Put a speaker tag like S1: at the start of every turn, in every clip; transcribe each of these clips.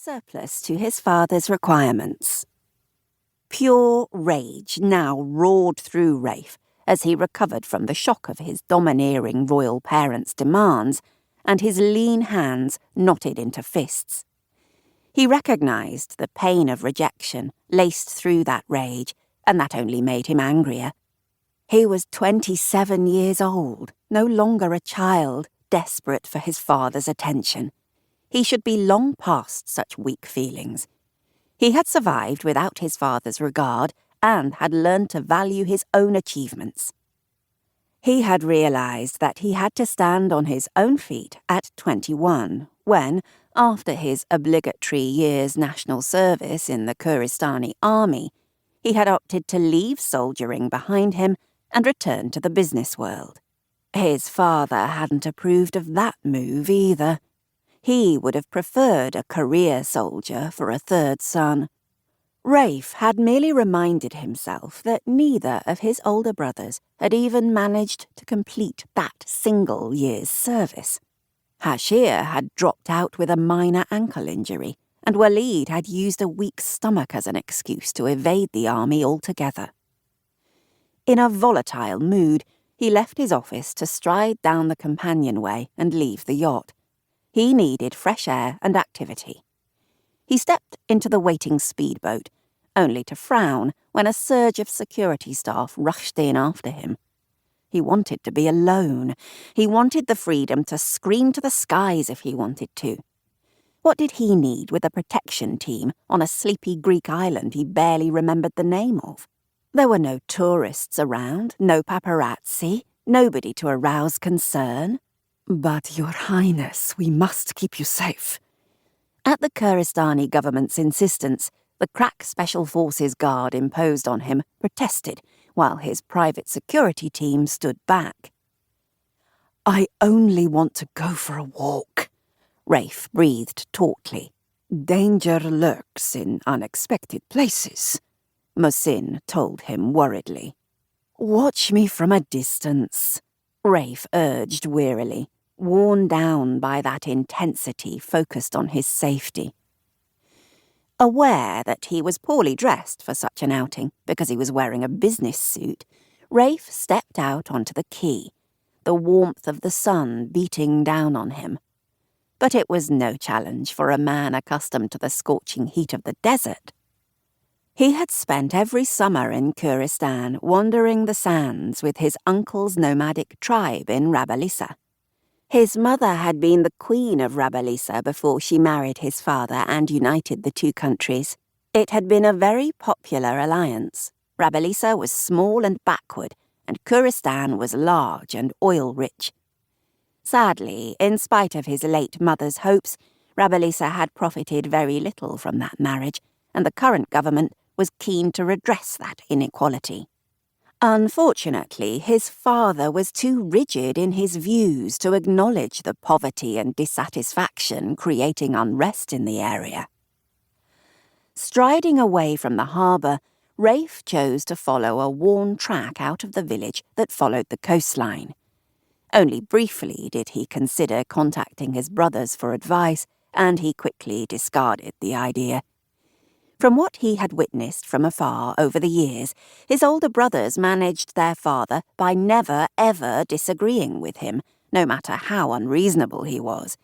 S1: surplus to his father's requirements. Pure rage now roared through Raif as he recovered from the shock of his domineering royal parents' demands, and his lean hands knotted into fists. He recognised the pain of rejection laced through that rage, and that only made him angrier. He was 27 years old, no longer a child, desperate for his father's attention. He should be long past such weak feelings. He had survived without his father's regard and had learned to value his own achievements. He had realised that he had to stand on his own feet at 21 when, after his obligatory year's national service in the Kuristani army, he had opted to leave soldiering behind him and return to the business world. His father hadn't approved of that move either. He would have preferred a career soldier for a third son. Raif had merely reminded himself that neither of his older brothers had even managed to complete that single year's service. Hashir had dropped out with a minor ankle injury, and Walid had used a weak stomach as an excuse to evade the army altogether. In a volatile mood, he left his office to stride down the companionway and leave the yacht. He needed fresh air and activity. He stepped into the waiting speedboat, only to frown when a surge of security staff rushed in after him. He wanted to be alone. He wanted the freedom to scream to the skies if he wanted to. What did he need with a protection team on a sleepy Greek island he barely remembered the name of? There were no tourists around, no paparazzi, nobody to arouse concern. "But, Your Highness, we must keep you safe." At the Kuristani government's insistence, the crack Special Forces guard imposed on him protested, while his private security team stood back. "I only want to go for a walk," Raif breathed tautly. "Danger lurks in unexpected places," Mohsin told him worriedly. "Watch me from a distance," Raif urged wearily, worn down by that intensity focused on his safety. Aware that he was poorly dressed for such an outing because he was wearing a business suit, Raif stepped out onto the quay, the warmth of the sun beating down on him. But it was no challenge for a man accustomed to the scorching heat of the desert. He had spent every summer in Kuristan wandering the sands with his uncle's nomadic tribe in Rabbalisa. His mother had been the queen of Rabbalisa before she married his father and united the two countries. It had been a very popular alliance. Rabbalisa was small and backward, and Kuristan was large and oil-rich. Sadly, in spite of his late mother's hopes, Rabbalisa had profited very little from that marriage, and the current government was keen to redress that inequality. Unfortunately, his father was too rigid in his views to acknowledge the poverty and dissatisfaction creating unrest in the area. Striding away from the harbour, Raif chose to follow a worn track out of the village that followed the coastline. Only briefly did he consider contacting his brothers for advice, and he quickly discarded the idea. From what he had witnessed from afar over the years, his older brothers managed their father by never, ever disagreeing with him, no matter how unreasonable he was.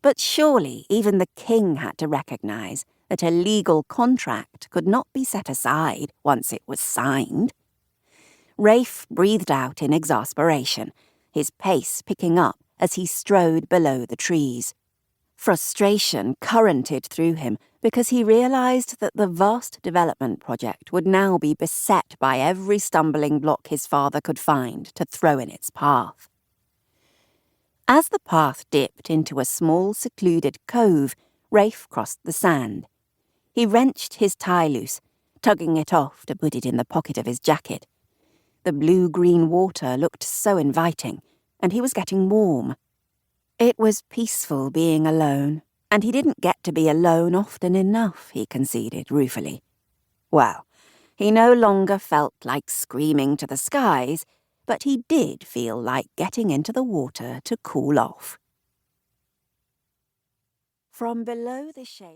S1: But surely even the king had to recognise that a legal contract could not be set aside once it was signed. Raif breathed out in exasperation, his pace picking up as he strode below the trees. Frustration currented through him because he realised that the vast development project would now be beset by every stumbling block his father could find to throw in its path. As the path dipped into a small secluded cove, Raif crossed the sand. He wrenched his tie loose, tugging it off to put it in the pocket of his jacket. The blue-green water looked so inviting, and he was getting warm. It was peaceful being alone, and he didn't get to be alone often enough, he conceded ruefully. Well, he no longer felt like screaming to the skies, but he did feel like getting into the water to cool off. From below the shade...